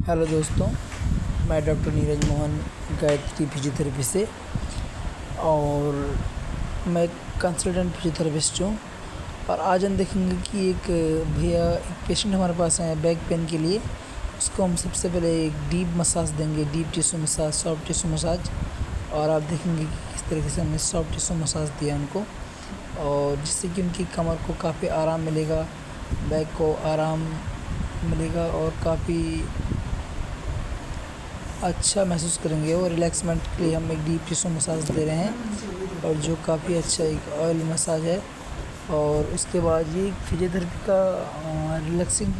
Hello दोस्तों, मैं doctor Neeraj Mohan Gayatri physiotherapy से और मैं कंसल्टेंट फिजियोथेरेपिस्ट हूँ। और आज हम देखेंगे कि एक पेशेंट हमारे पास आए हैं बैक पेन के लिए। उसको हम सबसे पहले एक डीप मसाज देंगे, deep tissue massage, soft tissue massage. और आप देखेंगे कि किस तरीके से हमने सॉफ्ट टिश्यू मसाज दिया उनको, और जिससे कि उनकी कमर को काफ़ी आराम मिलेगा, बैक को आराम मिलेगा और काफ़ी अच्छा महसूस करेंगे। और रिलैक्समेंट के लिए हम एक डीप टिश्यू मसाज दे रहे हैं, और जो काफ़ी अच्छा एक ऑयल मसाज है। और उसके बाद ये फिजियोथेरेपी का रिलैक्सिंग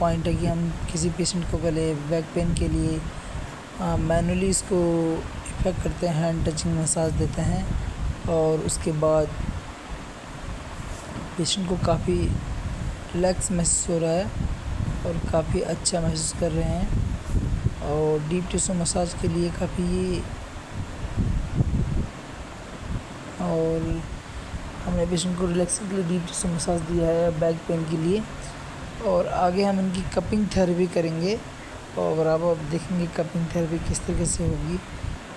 पॉइंट है कि हम किसी पेशेंट को पहले बैक पेन के लिए मैनुअली इसको इफेक्ट करते हैं, हैंड टचिंग मसाज देते हैं। और उसके बाद पेशेंट को काफ़ी रिलैक्स महसूस हो रहा है और काफ़ी अच्छा महसूस कर रहे हैं। और डीप टिश्यू मसाज के लिए काफ़ी और हमने पेशेंट को रिलैक्सिंग के लिए डीप टिश्यू मसाज दिया है बैक पेन के लिए। और आगे हम इनकी कपिंग थेरेपी करेंगे, और अब आप देखेंगे कपिंग थेरेपी किस तरीके से होगी।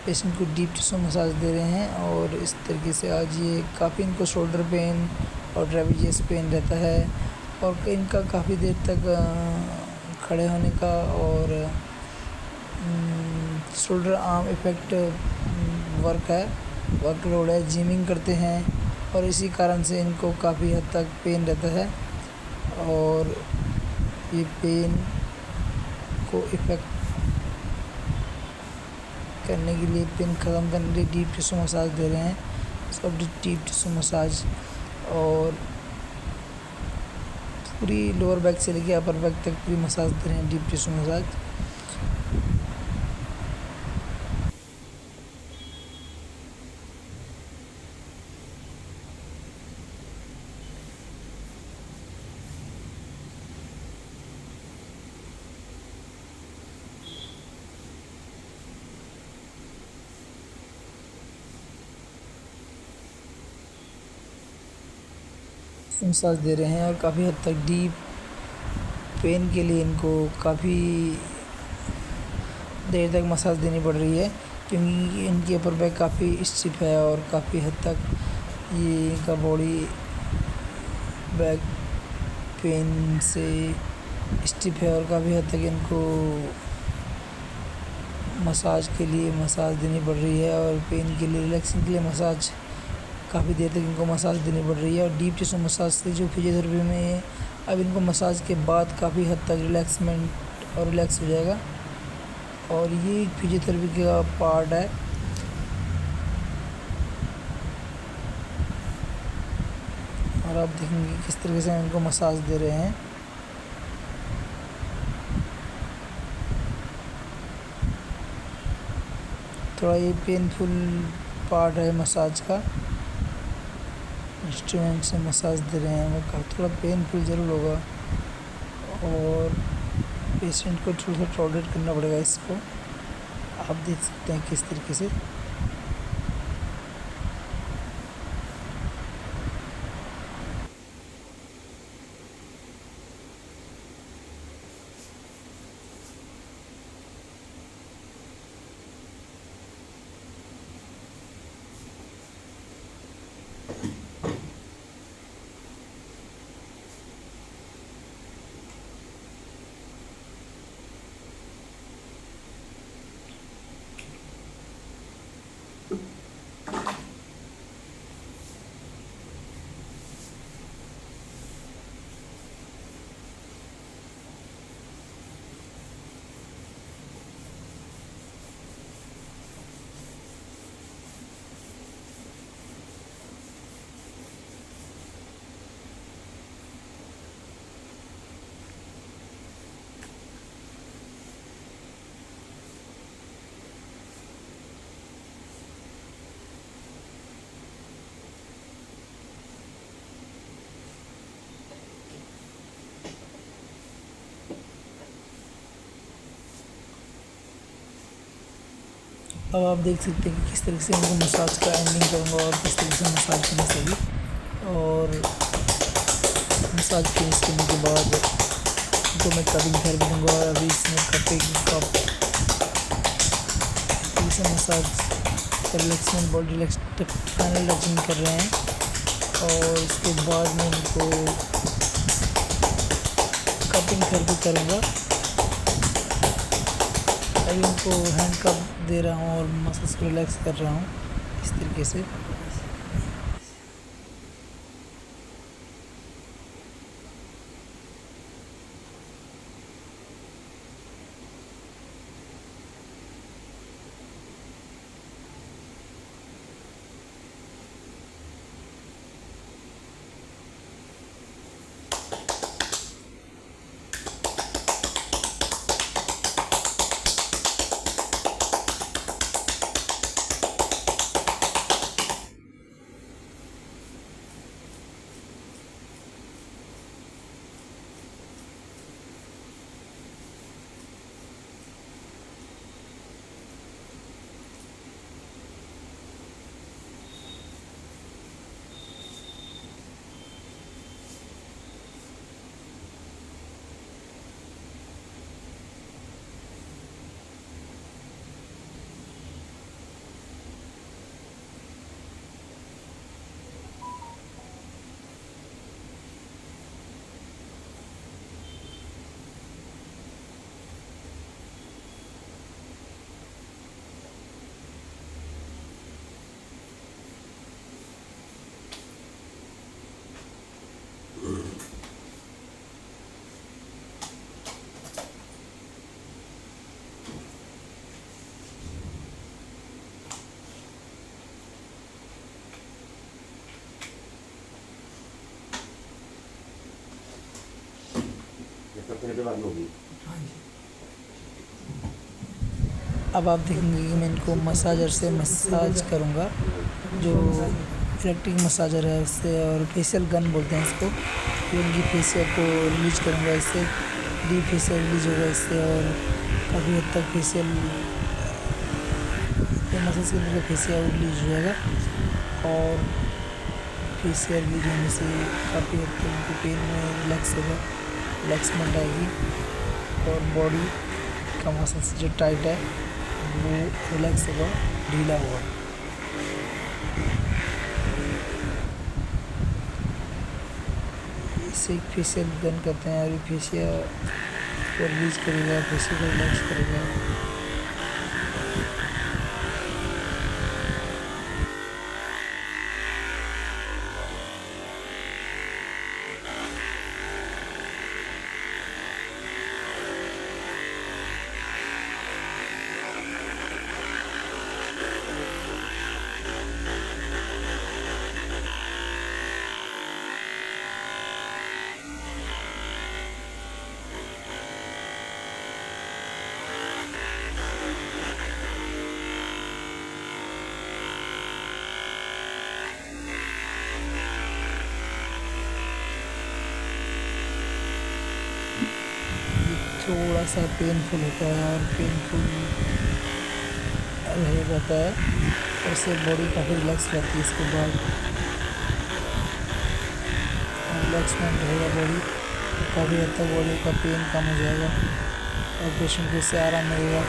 पेशेंट को डीप टिश्यू मसाज दे रहे हैं, और इस तरीके से आज ये काफ़ी इनको शोल्डर पेन और ट्रेपेजियस पेन रहता है, और इनका काफ़ी देर तक खड़े होने का और शोल्डर आर्म इफ़ेक्ट वर्कलोड है, जिमिंग करते हैं, और इसी कारण से इनको काफ़ी हद तक पेन रहता है। और ये पेन को इफ़ेक्ट करने के लिए, पेन ख़त्म करने के लिए डीप टिश्यू मसाज दे रहे हैं, सब डीप टिश्यू मसाज। और पूरी लोअर बैक से लेके अपर बैक तक पूरी मसाज दे रहे हैं, डीप टिश्यू मसाज। मसाज दे रहे हैं, और काफ़ी हद तक डीप पेन के लिए इनको काफ़ी देर तक मसाज देनी पड़ रही है, क्योंकि इनकी अपर बैक काफ़ी स्टिफ है और काफ़ी हद तक ये इनका बॉडी बैक पेन से स्टिफ है, और काफ़ी हद तक इनको मसाज के लिए मसाज देनी पड़ रही है। और पेन के लिए, रिलैक्सिंग के लिए मसाज काफ़ी देर तक इनको मसाज देनी पड़ रही है। और डीप टिश्यू मसाज से जो फिजियोथेरेपी में अब इनको मसाज के बाद काफ़ी हद तक रिलैक्समेंट और रिलैक्स हो जाएगा, और ये फिजियोथेरेपी का पार्ट है। और आप देखेंगे किस तरीके से इनको मसाज दे रहे हैं। थोड़ा ये पेनफुल पार्ट है मसाज का, इंस्ट्रूमेंट से मसाज दे रहे हैं, वो थोड़ा पेनफुल ज़रूर होगा, और पेशेंट को थोड़ा सा टॉलरेट करना पड़ेगा इसको। आप देख सकते हैं किस तरीके से। अब आप देख सकते हैं कि किस तरीके से इनको मसाज का एंडिंग करूँगा, और किस तरीके से मसाज करना सही। और मसाज फिनिश करने के बाद इनको मैं कटिंग कर दूँगा। अभी इसमें पेकिंग कप से massage relaxment body relax final touching कर रहे हैं और इसके बाद में उनको कपिंग फिर भी करूँगा। अभी उनको हैंड कप दे रहा हूँ और मसल्स को रिलैक्स कर रहा हूँ इस तरीके से। अब आप देखेंगे कि मैं इनको मसाजर से मसाज करूँगा, जो इलेक्ट्रिक मसाजर है उससे, और फेशियल गन बोलते हैं इसको। इनकी फेशियल को रिलीज करूँगा इससे, डीप फेशियल रिलीज होगा इससे, और काफ़ी हद तक फेशियल मसल्स के अंदर का फेशियल रिलीज हो जाएगा और फेशियल रिलीज होने से काफ़ी हद तक उनको पेन में रिलैक्स होगा, रिलैक्समेंट आएगी और बॉडी का मसल्स जो टाइट है वो रिलैक्स होगा, ढीला होगा। इसे एक फेशियल गन करते हैं और ये फेशियल को रिलीज करेगा, फेशियल को रिलैक्स करेगा। थोड़ा सा पेनफुल होता है और पेनफुल रह जाता है, और उससे बॉडी काफ़ी रिलैक्स रहती है। इसके बाद रिलैक्समेंट रहेगा बॉडी, तो काफ़ी हद तक बॉडी का पेन कम हो जाएगा और पेशेंट को इससे आराम मिलेगा।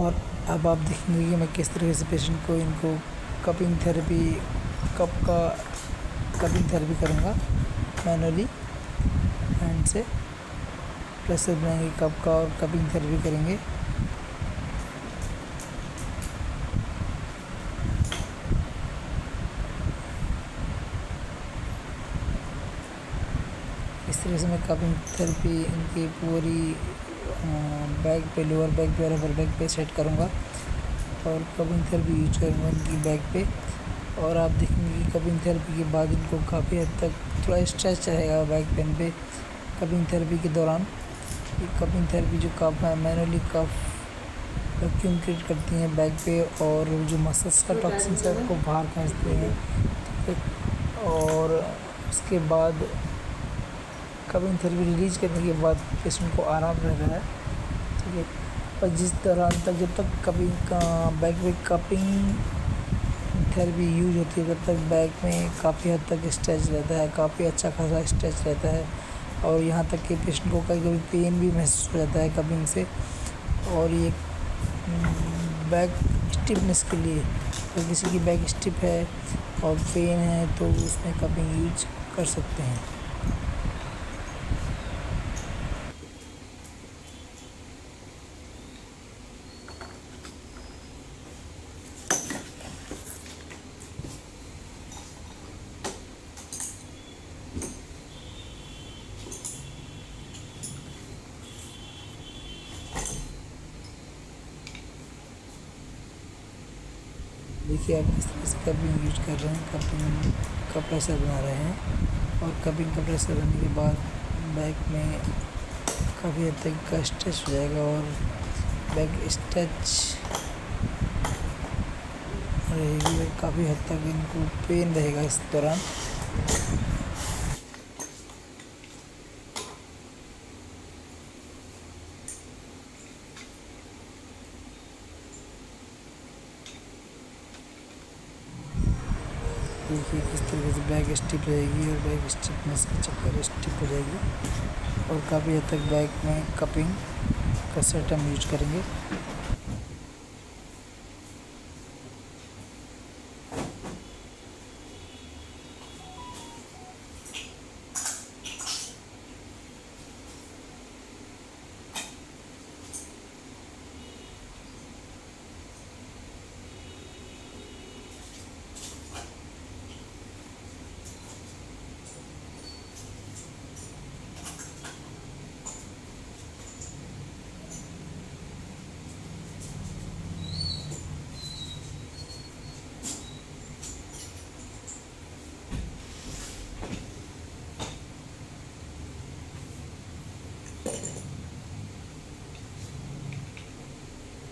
और अब आप देखेंगे कि मैं किस तरीके से पेशेंट को इनको कपिंग थेरेपी कपिंग थेरेपी करूँगा। मैनुअली हैंड से प्रेशर बनाएंगे कप का और कपिंग थेरेपी करेंगे। इस तरह से मैं कपिंग थेरेपी इनकी पूरी बैक पे, लोअर बैक पे और अपर बैक पे सेट करूँगा और कपिंग थेरेपी यूज करूँगा इनकी बैक पे। और आप देखेंगे कि कपिंग थेरेपी के बाद इनको काफ़ी हद तक थोड़ा स्ट्रेच रहेगा बैक पेन पे कपिंग थेरेपी के दौरान। ये कपिंग थेरेपी जो कफ है मैनुअली कफ वैक्यूम क्रिएट करती हैं बैक पे और जो मसल्स का टॉक्सिन्स है उसको बाहर खींचते हैं। ठीक है, और उसके बाद कपिंग थेरेपी रिलीज करने के बाद पेशेंट को आराम रहता है। ठीक है, और जिस दौरान तक जब तक कपिंग का बैक में कपिंग थेरेपी यूज होती है तब तक बैक में काफ़ी हद तक स्ट्रेच रहता है, काफ़ी अच्छा खासा स्ट्रेच रहता है। और यहाँ तक कि पेशेंट को कभी कभी पेन भी महसूस हो जाता है कपिंग से। और ये बैक स्टिफनेस के लिए अगर किसी की बैक स्टिफ है और पेन है तो उसमें कपिंग यूज कर सकते हैं। देखिए आप किस तरह से कपिंग यूज कर रहे हैं, कपिंग का प्रेशर बना रहे हैं और कपिंग का प्रेशर बनने के बाद बैक में काफ़ी हद तक का स्ट्रेच हो जाएगा और बैक स्ट्रेच रहेगी और काफ़ी हद तक इनको पेन रहेगा इस दौरान। देखिए किस तरीके से बैक स्टिप रहेगी और बैक स्टिफनेस के चक्कर स्टिप हो जाएगी और काफ़ी हद तक बैक में कपिंग का सेट हम यूज करेंगे।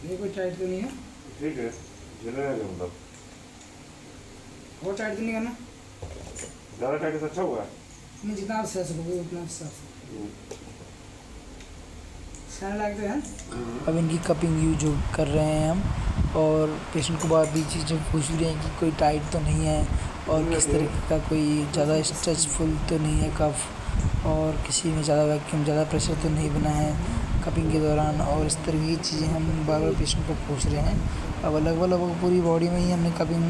ये कोई टाइट तो नहीं है? ठीक है, झेलने लगे मतलब और टाइट तो नहीं करना? ज़्यादा टाइट से अच्छा हुआ है। नहीं, जितना आप सह सकोगे उतना सहने लायक तो है। अब इनकी कपिंग यूज जो कर रहे हैं हम और पेशेंट को बाद भी चीज़ें पूछ रहे हैं कि कोई टाइट तो नहीं है और किस तरीके का कोई ज़्यादा स्ट्रेचफुल तो नहीं है कफ और किसी में ज़्यादा वैक्यूम ज़्यादा प्रेशर तो नहीं बना है कपिंग के दौरान। और इस तरह की चीज़ें हम बार बार पेशेंट को पूछ रहे हैं। अब लगभग पूरी बॉडी में ही हमने कपिंग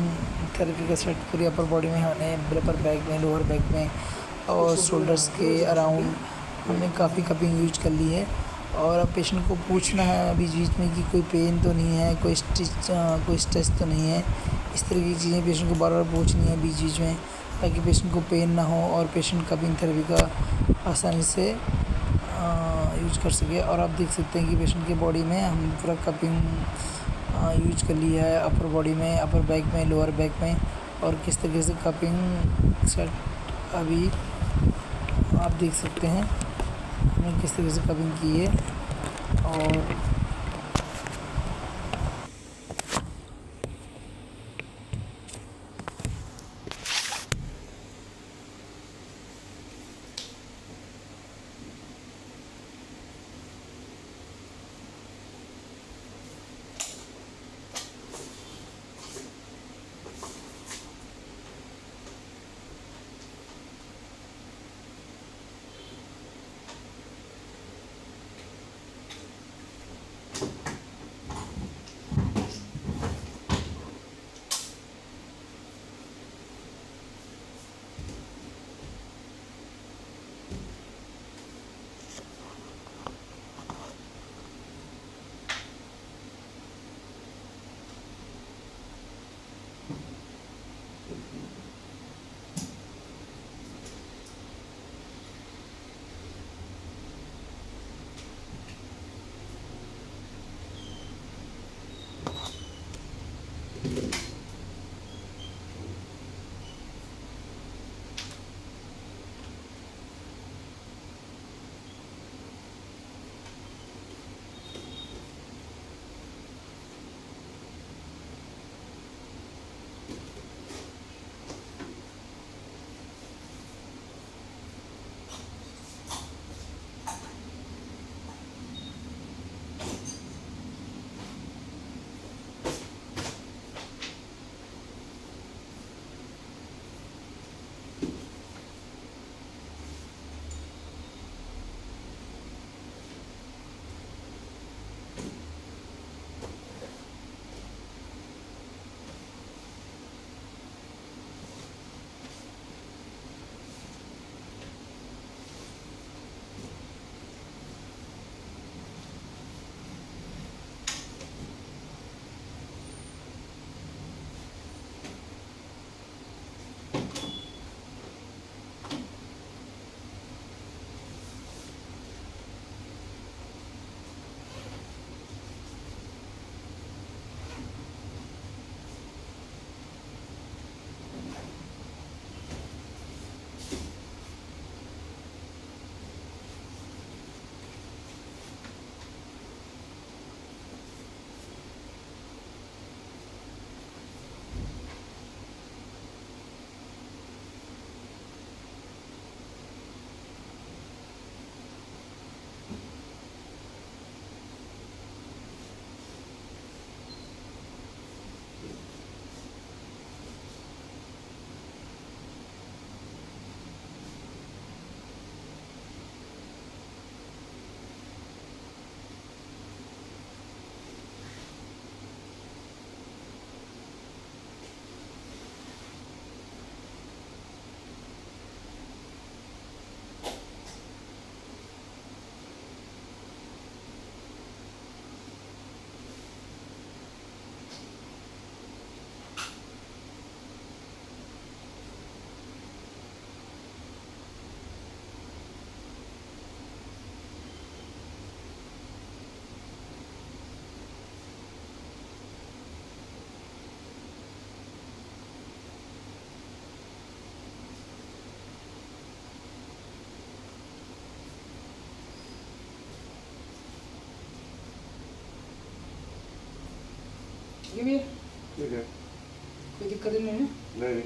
थेरेपी का सेट पूरी अपर बॉडी में हमने अपर बैक में, लोअर बैक में और शोल्डर्स के अराउंड हमने काफ़ी कपिंग यूज कर ली है। और अब पेशेंट को पूछना है बीच बीच में कि कोई पेन तो नहीं है, कोई स्ट्रेच तो नहीं है। इस तरह की चीज़ें पेशेंट को बार बार पूछनी है बीच बीच में ताकि पेशेंट को पेन ना हो और पेशेंट कपिंग थेरेपी का आसानी से यूज कर सके। और आप देख सकते हैं कि पेशेंट की बॉडी में हम पूरा कपिंग यूज कर लिया है अपर बॉडी में, अपर बैक में, लोअर बैक में। और किस तरीके से कपिंग सेट अभी आप देख सकते हैं हमने किस तरीके से कपिंग की है। और है भैया? ठीक है। कोई दिक्कत नहीं है? नहीं।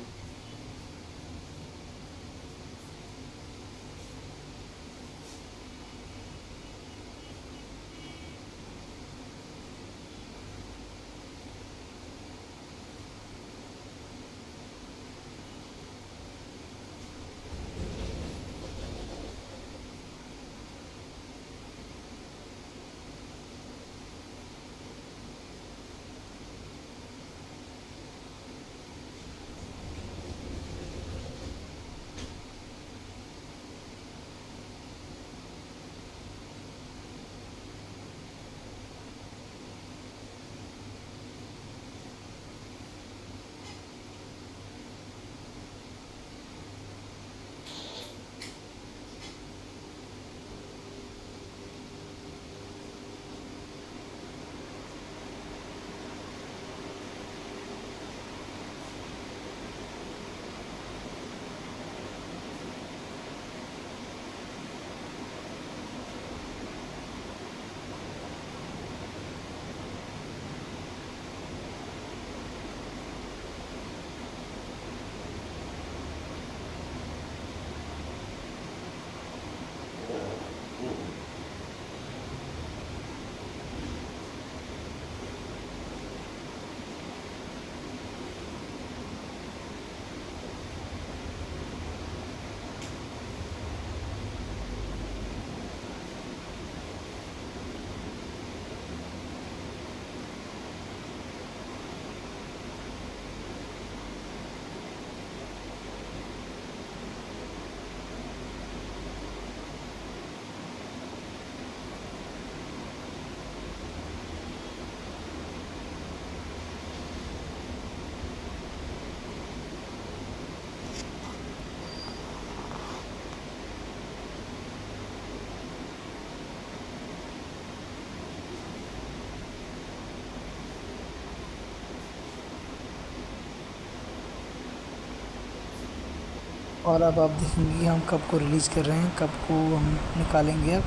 और अब आप देखेंगे कि हम कब को रिलीज़ कर रहे हैं, कब को हम निकालेंगे अब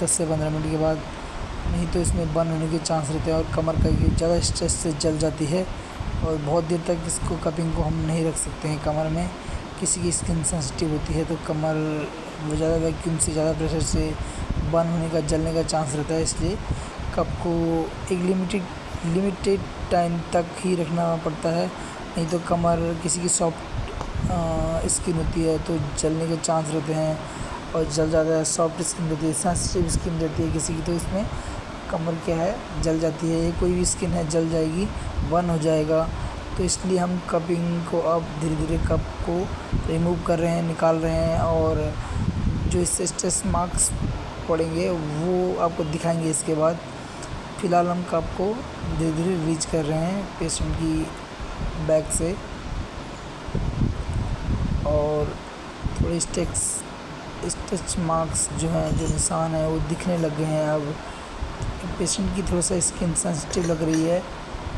10 से 15 मिनट के बाद। नहीं तो इसमें बर्न होने के चांस रहते हैं और कमर का ये ज़्यादा स्ट्रेस से जल जाती है और बहुत देर तक इसको कपिंग को हम नहीं रख सकते हैं कमर में। किसी की स्किन सेंसिटिव होती है तो कमर वो ज़्यादा वैक्यूम से, ज़्यादा प्रेशर से बर्न होने का, जलने का चांस रहता है। इसलिए कप को एक लिमिटेड टाइम तक ही रखना पड़ता है, नहीं तो कमर किसी की सॉफ्ट स्किन होती है तो जलने के चांस रहते हैं और जल जाता है। सॉफ्ट स्किन रहती है, सेंसिटिव स्किन रहती है किसी की, तो इसमें कमर क्या है, जल जाती है। कोई भी स्किन है जल जाएगी, बर्न हो जाएगा। तो इसलिए हम कपिंग को अब धीरे धीरे कप को रिमूव कर रहे हैं, निकाल रहे हैं और जो इससे स्ट्रेस मार्क्स पड़ेंगे वो आपको दिखाएंगे इसके बाद। फ़िलहाल हम कप को धीरे धीरे रिलीज कर रहे हैं पेशेंट की बैक से और थोड़े स्ट्रेच मार्क्स जो हैं, जो निशान है वो दिखने लग गए हैं। अब पेशेंट की थोड़ा सा स्किन सेंसिटिव लग रही है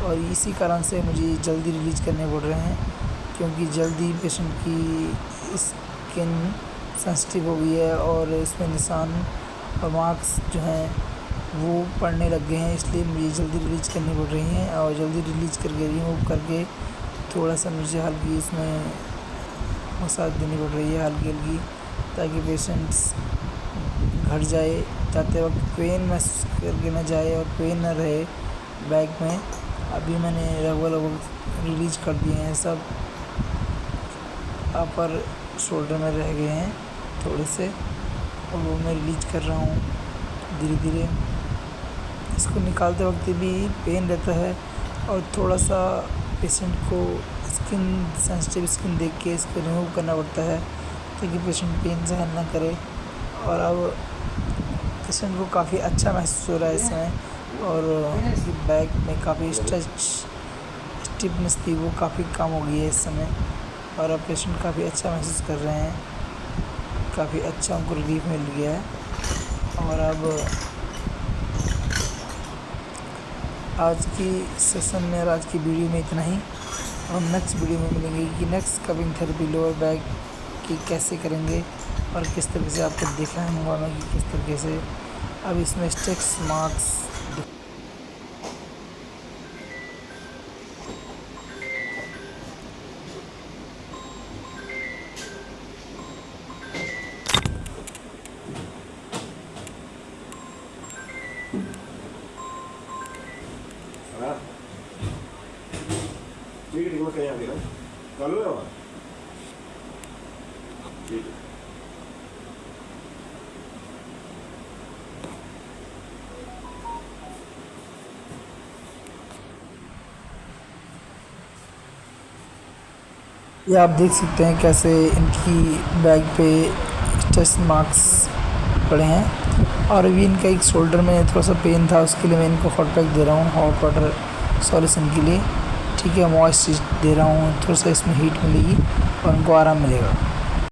और इसी कारण से मुझे जल्दी रिलीज करने पड़ रहे हैं, क्योंकि जल्दी पेशेंट की स्किन सेंसिटिव हो गई है और इसमें निशान और मार्क्स जो हैं वो पड़ने लग गए हैं। इसलिए मुझे जल्दी रिलीज करनी पड़ रही हैं और जल्दी रिलीज करके रिमूव करके थोड़ा सा मुझे हल्की इसमें मसाज देनी पड़ रही है, हल्की हल्की, ताकि पेशेंट्स घट जाए, जाते वक्त पेन महसूस करके ना जाए और पेन ना रहे बैक में। अभी मैंने लगभग रिलीज कर दिए हैं सब, अपर शोल्डर में रह गए हैं थोड़े से और वो मैं रिलीज कर रहा हूँ धीरे धीरे। इसको निकालते वक्त भी पेन रहता है और थोड़ा सा पेशेंट को स्किन सेंसिटिव स्किन देख के इसको रिमूव करना पड़ता है ताकि पेशेंट पेन सहन ना करे। और अब पेशेंट को काफ़ी अच्छा महसूस हो रहा है इसमें और बैक में काफ़ी स्टिफनेस थी वो काफ़ी कम हो गई है इस समय और अब पेशेंट काफ़ी अच्छा महसूस कर रहे हैं, काफ़ी अच्छा उनको रिलीफ मिल गया है। और अब आज की सेशन में और आज की वीडियो में इतना ही। हम नेक्स्ट वीडियो में मिलेंगे कि next cupping therapy lower back की कैसे करेंगे और किस तरीके से आपको दिखाऊंगा मैं कि किस तरीके से अब इसमें स्ट्रेच मार्क्स चालू है हवा? ठीक है। ये आप देख सकते हैं कैसे इनकी बैग पे टेस्ट मार्क्स पड़े हैं। और अभी इनका एक शोल्डर में थोड़ा सा पेन था, उसके लिए मैं इनको हॉट पैक दे रहा हूँ, हॉट वाटर सॉल्यूशन के लिए। ठीक है, मॉइस्ट दे रहा हूँ, थोड़ा सा इसमें हीट मिलेगी और उनको आराम मिलेगा।